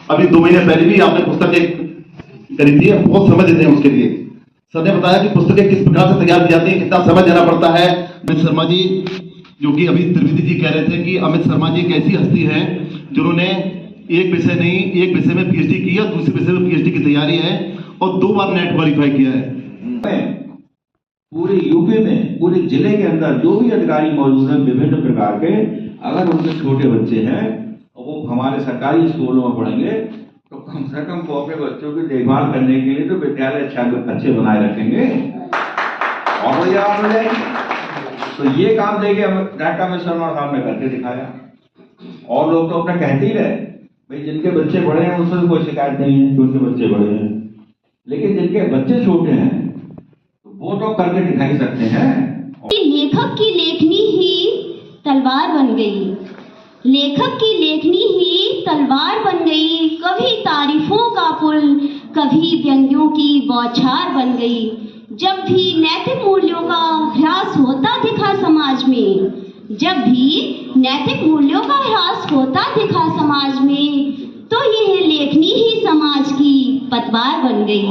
अभी 2 महीने पहले भी आपने पुस्तक एक करी थी, बहुत समय देते हैं उसके लिए। सर ने बताया कि पुस्तकें किस प्रकार से तैयार की जाती है, कितना समय देना पड़ता है। अमित शर्मा जी, जो कि अभी त्रिवेदी जी कह रहे थे कि अमित शर्मा जी एक ऐसी हस्ती है जिन्होंने एक विषय नहीं, एक विषय में पीएचडी की है, दूसरे विषय में पीएचडी की तैयारी है और 2 बार नेट क्वालिफाई किया है। पूरे यूपी में, पूरे जिले के अंदर जो भी अधिकारी मौजूद हैं विभिन्न प्रकार के, अगर उनके छोटे बच्चे हैं और वो हमारे सरकारी स्कूलों में पढ़ेंगे तो कम से कम वो अपने बच्चों की देखभाल करने के लिए तो विद्यालय अच्छे बनाए रखेंगे और बढ़िया हो जाएंगे। तो ये काम देखिए डॉक्टर अमित शर्मा साहब ने करके दिखाया। और लोग तो अपना कहते ही रहे भाई जिनके बच्चे बड़े हैं उससे कोई शिकायत नहीं है, उनके बच्चे बड़े हैं, लेकिन जिनके बच्चे छोटे हैं तो वो तो करके दिखा ही सकते हैं। लेखक की लेखनी ही तलवार बन गई, लेखक की लेखनी ही तलवार बन गई, कभी तारीफों का पुल, कभी व्यंग्यों की बौछार बन गई। जब भी नैतिक मूल्यों का ह्रास होता दिखा समाज में, जब भी नैतिक मूल्यों का ह्रास होता दिखा समाज में, तो यह लेखनी ही समाज की पतवार बन गई।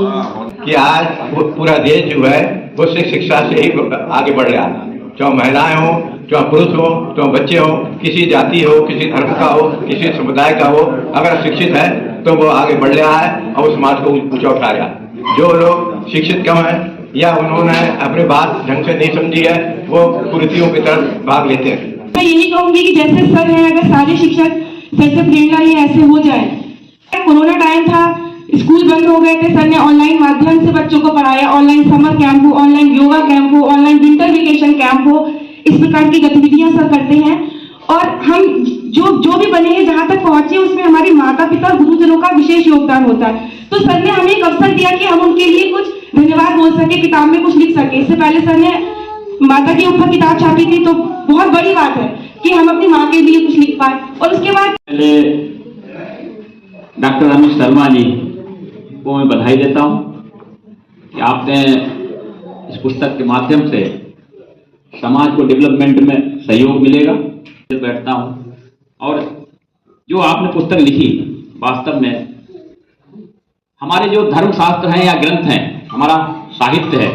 कि आज पूरा देश जो है वो शिक्षा से ही आगे बढ़ रहा है, चाहे महिलाएं हो, चाहे पुरुष हो, चाहे बच्चे हो, किसी जाति हो, किसी धर्म का हो, किसी समुदाय का हो, अगर शिक्षित है तो वो आगे बढ़ रहा है और समाज को ऊंचा उठा रहा है। जो लोग शिक्षित कम है या उन्होंने अपनी बात ढंग से नहीं समझी है वो कुरीतियों की तरफ भाग लेते हैं। मैं यही कहूंगी कि जैसे सर है, अगर सारे शिक्षक सर से प्रेरणा लिए ऐसे हो जाए। कोरोना टाइम था, स्कूल बंद हो गए थे, सर ने ऑनलाइन माध्यम से बच्चों को पढ़ाया। ऑनलाइन समर कैंप हो, ऑनलाइन योगा कैंप हो, ऑनलाइन विंटर वेकेशन कैंप हो, इस प्रकार की गतिविधियां सर करते हैं। और हम जो भी बने हैं, जहां तक पहुंचे उसमें हमारे माता पिता और गुरुजनों का विशेष योगदान होता है। तो सर ने हमें एक अवसर दिया कि हम उनके लिए कुछ धन्यवाद बोल सके, किताब में कुछ लिख सके। इससे पहले सर ने माता के ऊपर किताब छापी थी, तो बहुत बड़ी बात है कि हम अपनी माँ के लिए कुछ लिख पाए। और उसके बाद डॉक्टर अमित शर्मा जी को मैं बधाई देता हूं कि आपने इस पुस्तक के माध्यम से समाज को डेवलपमेंट में सहयोग मिलेगा। बैठता हूं और जो आपने पुस्तक लिखी, वास्तव में हमारे जो धर्मशास्त्र हैं या ग्रंथ हैं, हमारा साहित्य है,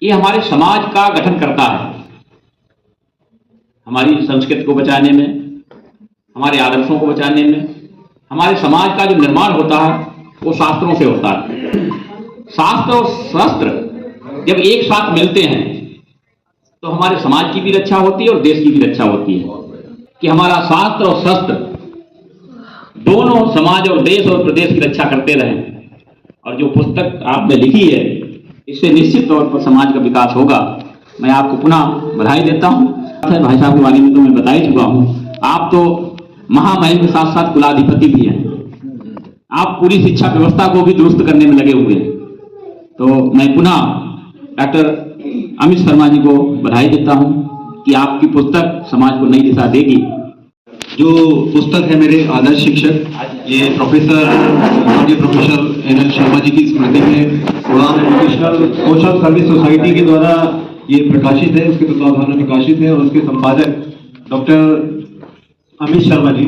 ये हमारे समाज का गठन करता है। हमारी संस्कृति को बचाने में, हमारे आदर्शों को बचाने में, हमारे समाज का जो निर्माण होता है वो शास्त्रों से होता है। शास्त्र और शस्त्र जब एक साथ मिलते हैं तो हमारे समाज की भी रक्षा होती है और देश की भी रक्षा होती है। कि हमारा शास्त्र और शस्त्र दोनों समाज और देश और प्रदेश की रक्षा करते रहें। और जो पुस्तक आपने लिखी है, इससे निश्चित तौर पर समाज का विकास होगा। मैं आपको पुनः बधाई देता हूं। भाई साहब के बारे में तो मैं बता ही चुका हूं। आप तो महामहिम के साथ साथ कुलाधिपति भी हैं। आप पूरी शिक्षा व्यवस्था को भी दुरुस्त करने में लगे हुए हैं। तो मैं पुनः डॉक्टर अमित शर्मा जी को बधाई देता हूं कि आपकी पुस्तक समाज को नई दिशा देगी। जो पुस्तक है मेरे आदर्श शिक्षक, ये प्रोफेसर NL शर्मा जी की स्मृति में उड़ान एजुकेशनल सोशल सर्विस सोसाइटी के द्वारा ये प्रकाशित है, उसके तत्वाधान में प्रकाशित है। और उसके संपादक डॉक्टर अमित शर्मा जी,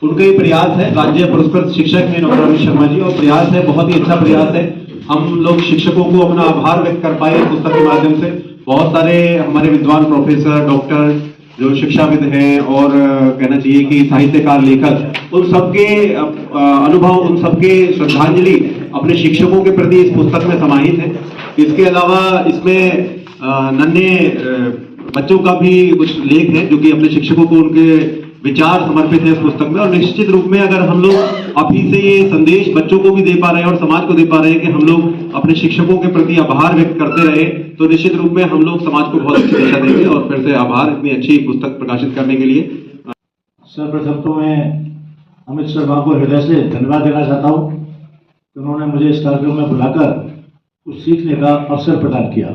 उनका ये प्रयास है, राज्य पुरस्कृत शिक्षक हैं डॉक्टर अमित शर्मा जी, और प्रयास है, बहुत ही अच्छा प्रयास है। हम लोग शिक्षकों को अपना आभार व्यक्त कर पाए पुस्तक के माध्यम से। बहुत सारे हमारे विद्वान प्रोफेसर, डॉक्टर, जो शिक्षाविद हैं और कहना चाहिए कि साहित्यकार, लेखक, उन सबके अनुभव, उन सबके श्रद्धांजलि अपने शिक्षकों के प्रति इस पुस्तक में समाहित है। इसके अलावा इसमें नन्हे बच्चों का भी कुछ लेख है जो कि अपने शिक्षकों को उनके विचार समर्पित है इस पुस्तक में। और निश्चित रूप में अगर हम लोग अभी से ये संदेश बच्चों को भी दे पा रहे हैं और समाज को दे पा रहे हैं कि हम लोग अपने शिक्षकों के प्रति आभार व्यक्त करते रहे, तो निश्चित रूप में हम लोग समाज को बहुत अच्छी दिशा देंगे। और फिर से आभार इतनी अच्छी पुस्तक प्रकाशित करने के लिए। सर्वप्रथम तो मैं अमित शर्मा को हृदय से धन्यवाद देना चाहता हूँ कि उन्होंने मुझे इस कार्यक्रम में बुलाकर कुछ सीखने का अवसर प्रदान किया।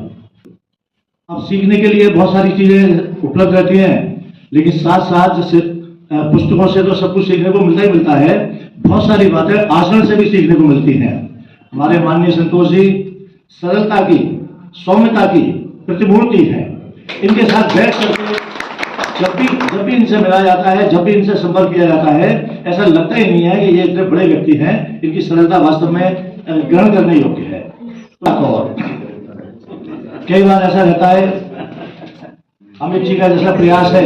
अब सीखने के लिए बहुत सारी चीजें उपलब्ध रहती हैं, लेकिन साथ साथ जैसे पुस्तकों से तो सब कुछ सीखने को मिलता ही मिलता है, बहुत सारी बातें आचरण से भी सीखने को मिलती हैं। हमारे माननीय संतोष जी सरलता की, सौम्यता की प्रतिमूर्ति है। इनके साथ बैठ करके जब भी इनसे मिला जाता है, जब भी इनसे संपर्क किया जाता है, ऐसा लगता ही नहीं है कि ये इतने बड़े व्यक्ति हैं। इनकी सरलता वास्तव में ग्रहण करने योग्य है। और कई बार ऐसा रहता है, अमित जी का जैसा प्रयास है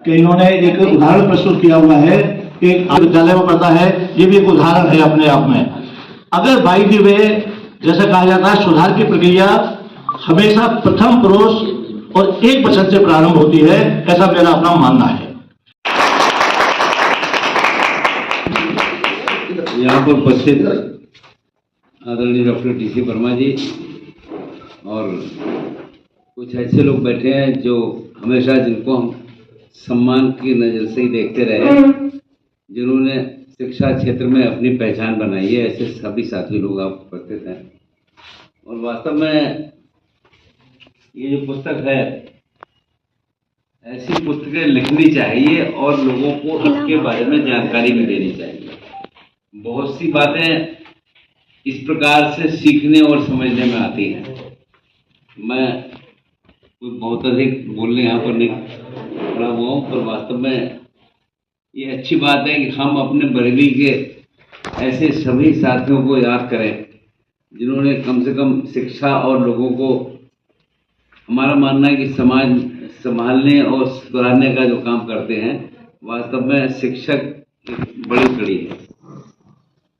कि इन्होंने एक उदाहरण प्रस्तुत किया हुआ है कि विद्यालय में पढ़ता है, ये भी एक उदाहरण है अपने आप में। अगर बाई दी वे जैसा कहा जाता है, सुधार की प्रक्रिया हमेशा प्रथम पड़ोस और एक वचन से प्रारंभ होती है, ऐसा मेरा अपना मानना है। यहाँ पर उपस्थित आदरणीय डॉक्टर टी.सी. वर्मा जी और कुछ ऐसे लोग बैठे हैं जो हमेशा जिनको हम सम्मान की नज़र से ही देखते रहे, जिन्होंने शिक्षा क्षेत्र में अपनी पहचान बनाई है, ऐसे सभी साथी लोग आप उपस्थित हैं। और वास्तव में ये जो पुस्तक है, ऐसी पुस्तकें लिखनी चाहिए और लोगों को इसके बारे में जानकारी भी देनी चाहिए। बहुत सी बातें इस प्रकार से सीखने और समझने में आती हैं। मैं बहुत अधिक बोलने यहाँ पर नहीं खड़ा हुआ हूँ, पर वास्तव में ये अच्छी बात है कि हम अपने बरेली के ऐसे सभी साथियों को याद करें जिन्होंने कम से कम शिक्षा और लोगों को, हमारा मानना है कि समाज संभालने और सुधारने का जो काम करते हैं, वास्तव में शिक्षक एक बड़ी कड़ी है।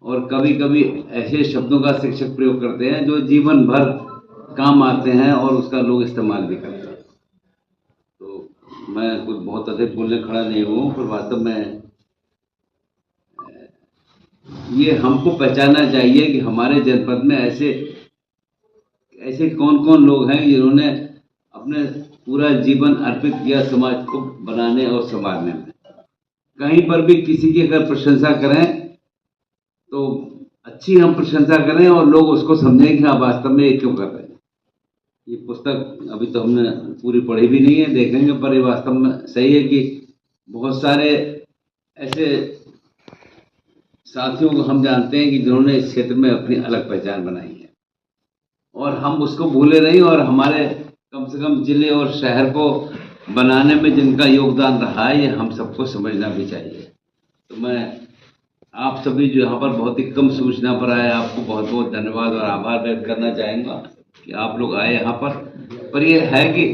और कभी कभी ऐसे शब्दों का शिक्षक प्रयोग करते हैं जो जीवन भर काम आते हैं और उसका लोग इस्तेमाल भी करते हैं। तो मैं कुछ बहुत अधिक बोलने खड़ा नहीं हूँ, पर वास्तव में ये हमको पहचानना चाहिए कि हमारे जनपद में ऐसे कौन कौन लोग हैं जिन्होंने अपने पूरा जीवन अर्पित किया समाज को बनाने और संवारने में। कहीं पर भी किसी की अगर प्रशंसा करें तो अच्छी हम प्रशंसा करें और लोग उसको समझें कि हाँ वास्तव में ये क्यों कर रहे हैं। ये पुस्तक अभी तो हमने पूरी पढ़ी भी नहीं है, देखेंगे, पर ये वास्तव में सही है कि बहुत सारे ऐसे साथियों को हम जानते हैं कि जिन्होंने इस क्षेत्र में अपनी अलग पहचान बनाई है और हम उसको भूले नहीं, और हमारे कम से कम जिले और शहर को बनाने में जिनका योगदान रहा है, ये हम सबको समझना भी चाहिए। तो मैं आप सभी जो यहाँ पर बहुत ही कम सूचना पर आए, आपको बहुत बहुत धन्यवाद और आभार व्यक्त करना चाहेंगे कि आप लोग आए यहाँ पर ये है कि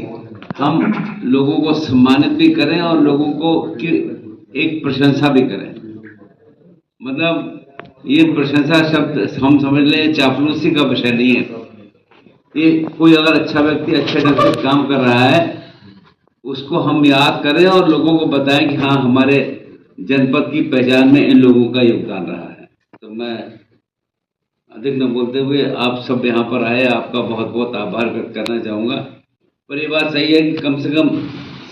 हम लोगों को सम्मानित भी करें और लोगों को की एक प्रशंसा भी करें। मतलब ये प्रशंसा शब्द हम समझ लें चापलूसी का विषय नहीं है। ये कोई अगर अच्छा व्यक्ति अच्छे ढंग से काम कर रहा है, उसको हम याद करें और लोगों को बताएं कि हाँ हमारे जनपद की पहचान में इन लोगों का योगदान रहा है। तो मैं अधिक न बोलते हुए आप सब यहाँ पर आए, आपका बहुत बहुत आभार व्यक्त करना चाहूँगा। पर ये बात सही है कि कम से कम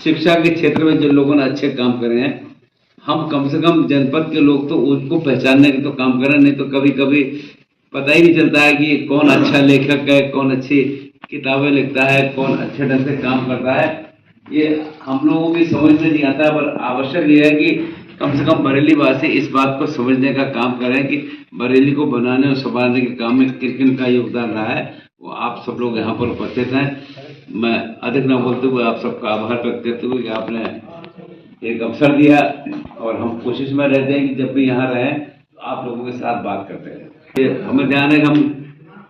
शिक्षा के क्षेत्र में जिन लोगों ने अच्छे काम करे हैं, हम कम से कम जनपद के लोग तो उनको पहचानने के तो काम करें, नहीं तो कभी कभी पता ही नहीं चलता है कि कौन अच्छा लेखक है, कौन अच्छी किताबें लिखता है, कौन अच्छे ढंग से काम करता है। ये हम लोगों की समझ में नहीं आता, पर आवश्यक ये है कि कम से कम बरेली वासी इस बात को समझने का काम करें कि बरेली को बनाने और संभालने के काम में किन किन का योगदान रहा है। वो आप सब लोग यहाँ पर उपस्थित हैं। मैं अधिक न बोलते हुए आप सबका आभार व्यक्त करते हुए कि आपने एक अवसर दिया, और हम कोशिश में रहते हैं कि जब भी यहाँ रहें तो आप लोगों के साथ बात करते रहें। हमें ध्यान है कि हम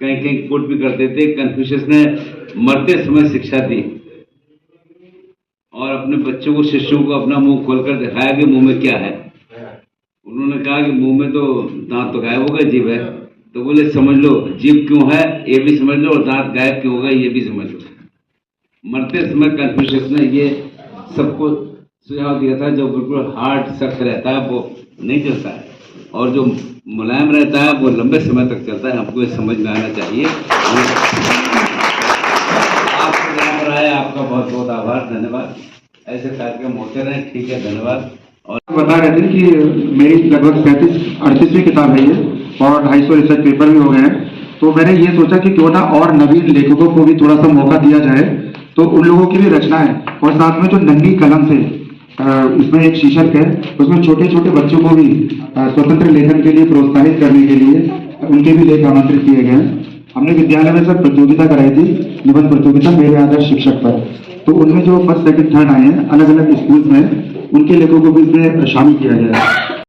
कहीं कहीं कोट भी करते थे, कन्फ्यूशियस ने मरते समय शिक्षा दी और अपने बच्चों को, शिष्यों को अपना मुंह खोलकर दिखाया कि मुंह में क्या है। उन्होंने कहा कि मुंह में तो दांत तो गायब हो गए, जीभ है। तो बोले समझ लो जीभ क्यों है ये भी समझ लो, और दांत गायब क्यों हो गए ये भी समझ लो। मरते समय कन्फ्यूशियस ने ये सबको सुझाव दिया था। जो बिल्कुल हार्ड सख्त रहता है वो नहीं चलता है, और जो मुलायम रहता है वो लंबे समय तक चलता है। हमको ये समझ में आना चाहिए। आपका बहुत बहुत आभार, धन्यवाद। ऐसे कार्यक्रम होते रहे। ठीक है, धन्यवाद। और बता रहे थे कि मेरी लगभग 37-38वीं किताब है ये, और 250 रिसर्च पेपर भी हो गए हैं। तो मैंने ये सोचा कि क्यों ना और नवीन लेखकों को भी थोड़ा सा मौका दिया जाए, तो उन लोगों की भी रचना है। और साथ में जो नंगी कलम से इसमें एक शीर्षक है, उसमें छोटे छोटे बच्चों को भी स्वतंत्र लेखन के लिए प्रोत्साहित करने के लिए उनके भी लेख आमंत्रित किए गए हैं। हमने विद्यालय में सर प्रतियोगिता कराई थी, निबंध प्रतियोगिता मेरे आदर्श शिक्षक पर। तो उनमें जो फर्स्ट सेकंड थर्ड आए हैं अलग अलग स्कूल्स में, उनके लेखकों को भी इसमें शामिल किया गया है।